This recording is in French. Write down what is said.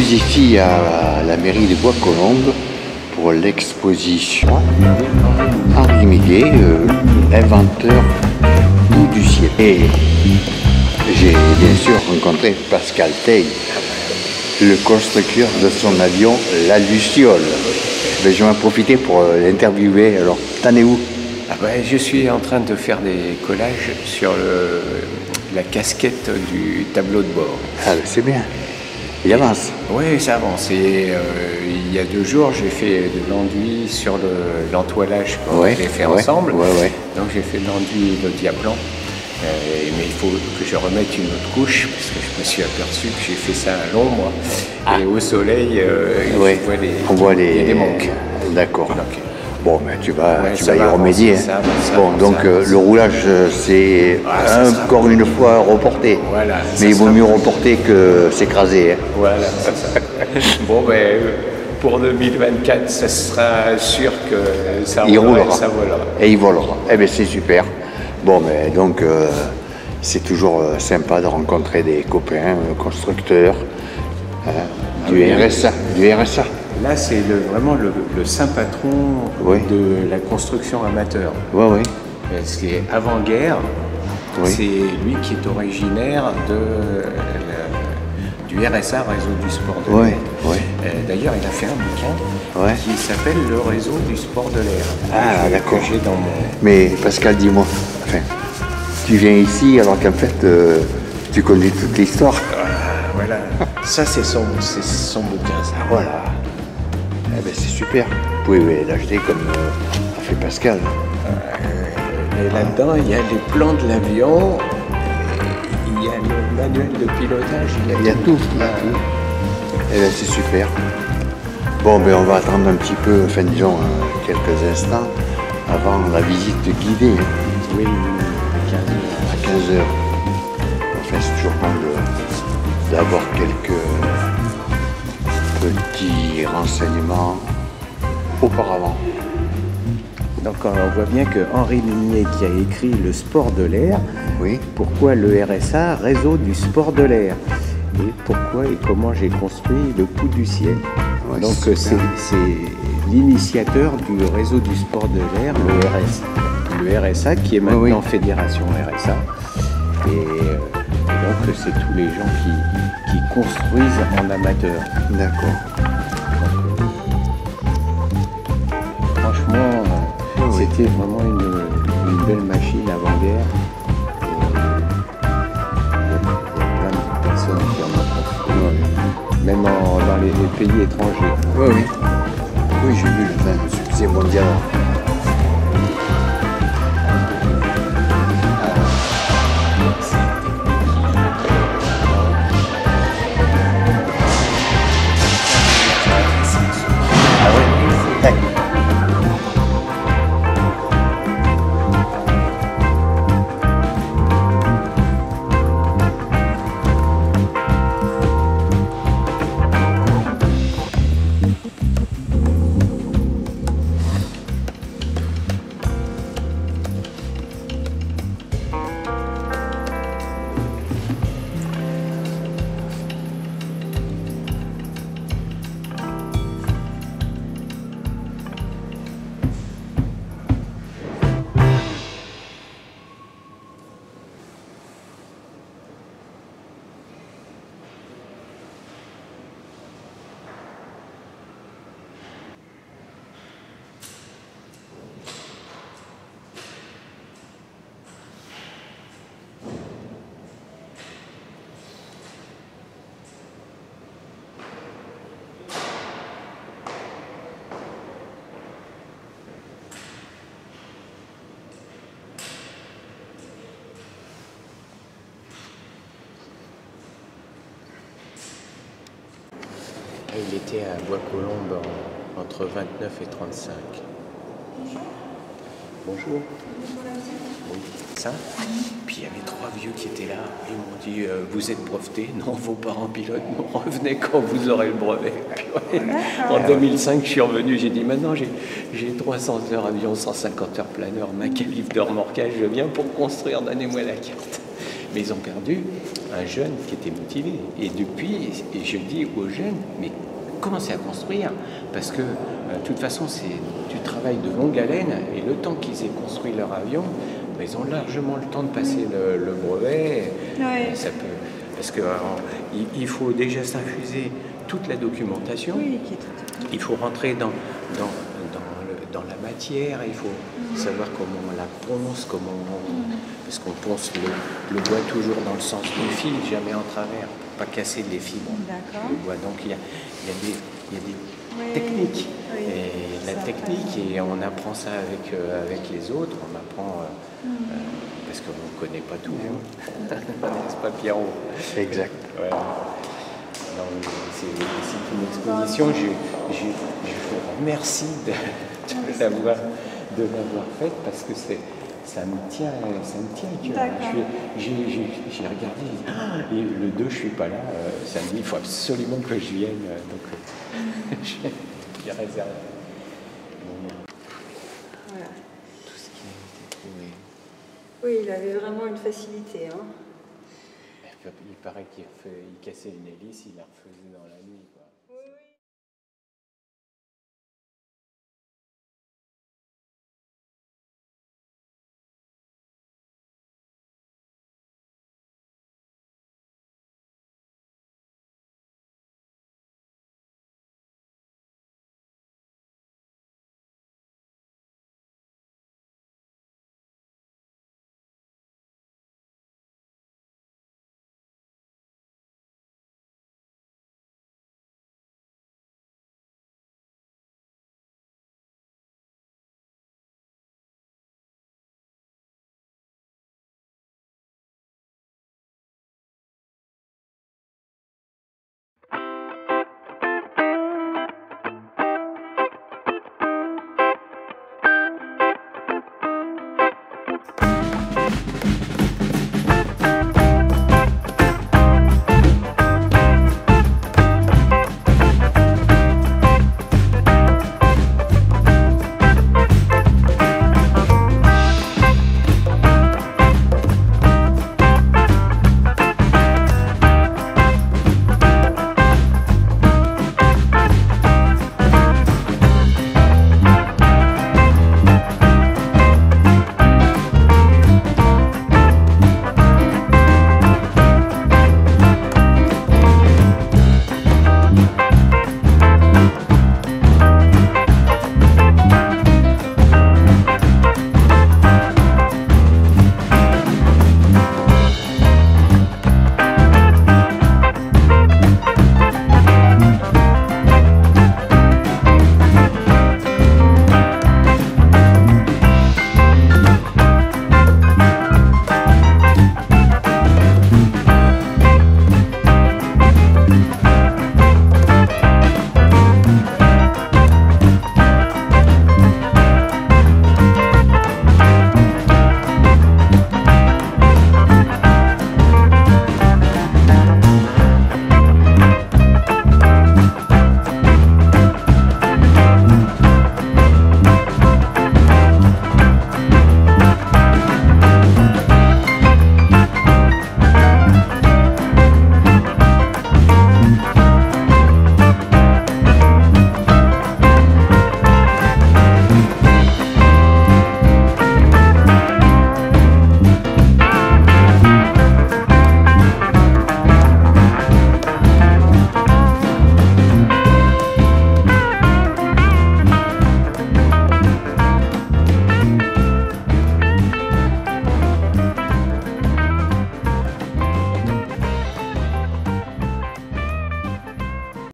suis ici à la mairie de Bois-Colombes pour l'exposition Henri Millet, inventeur bout du ciel. Et j'ai bien sûr rencontré Pascal Tey, le constructeur de son avion, la Luciole. Je vais en profiter pour l'interviewer. Alors, t'en es où? Je suis en train de faire des collages sur la casquette du tableau de bord. Ah, c'est bien. Il avance. Oui, ça avance. Et il y a 2 jours, j'ai fait de l'enduit sur l'entoilage qu'on allait faire ensemble. Donc j'ai fait de l'enduit de diaplan. Mais il faut que je remette une autre couche parce que je me suis aperçu que j'ai fait ça à l'ombre. Et au soleil, on voit il y a des manques. D'accord. Bon, mais tu vas y remédier. Donc le roulage, c'est encore une fois reporté. Voilà, mais il vaut mieux reporter que s'écraser. Hein. Voilà, c'est ça. Bon, pour 2024, ça sera sûr que ça roulera. Ça volera. Et il volera. Eh bien, c'est super. Bon, mais donc, c'est toujours sympa de rencontrer des copains constructeurs du RSA. Là, c'est vraiment le saint patron de la construction amateur. Parce qu'avant-guerre, c'est lui qui est originaire du RSA, Réseau du Sport de l'Air. D'ailleurs, il a fait un bouquin qui s'appelle Le Réseau du Sport de l'Air. Ah, d'accord. Mais Pascal, dis-moi, tu viens ici alors qu'en fait, tu connais toute l'histoire. Voilà, ça c'est son bouquin, ça. Voilà. Eh ben, c'est super. Vous pouvez l'acheter comme a fait Pascal. Et là-dedans, il y a les plans de l'avion, il y a le manuel de pilotage, il y a tout. Eh ben, c'est super. Bon, on va attendre un petit peu, disons, quelques instants avant la visite guidée. Oui, à 15h. Enfin, c'est toujours bon d'avoir quelques petits renseignements auparavant. Donc on voit bien que Henri Millet qui a écrit Le Sport de l'Air, pourquoi le RSA, Réseau du Sport de l'Air, et pourquoi et comment j'ai construit le Pouls du ciel. Donc c'est l'initiateur du Réseau du Sport de l'Air, le RSA, qui est maintenant Fédération RSA. Et donc c'est tous les gens qui construisent en amateur. D'accord. Franchement, c'était vraiment une belle machine avant-guerre. Il y a plein de personnes qui en ont construit, même dans les pays étrangers. Oui, j'ai vu le succès mondial. Il était à Bois-Colombes entre 29 et 35. Bonjour. Oui, ça. Puis il y avait 3 vieux qui étaient là. Ils m'ont dit vous êtes breveté? Non, vos parents pilotes. Non, revenez quand vous aurez le brevet. Puis, en 2005, je suis revenu. J'ai dit maintenant j'ai 300 heures avion, 150 heures planeur, ma calife de remorquage. Je viens pour construire. Donnez-moi la carte. Mais ils ont perdu un jeune qui était motivé. Et depuis, je dis aux jeunes, mais commencez à construire. Parce que, de toute façon, c'est du travail de longue haleine. Et le temps qu'ils aient construit leur avion, ils ont largement le temps de passer le brevet. Ouais. Ça peut, parce que il faut déjà s'infuser toute la documentation. Oui, il faut rentrer dans la matière, il faut savoir comment on la ponce, parce qu'on ponce le bois toujours dans le sens du fil, jamais en travers, pour pas casser les fibres du bois. Donc il y a des techniques, et la technique, et on apprend ça avec les autres, on apprend parce qu'on ne connaît pas tout, n'est-ce pas Pierrot? Exact. Ouais. C'est une exposition, je vous remercie de l'avoir faite parce que ça me tient à cœur. J'ai regardé, et le 2 je suis pas là, samedi, il faut absolument que je vienne, donc j'ai réservé. Voilà. Tout ce qui a été trouvé. Oui, il avait vraiment une facilité. Hein. Il paraît qu'il cassait une hélice, il la refaisait dans la nuit.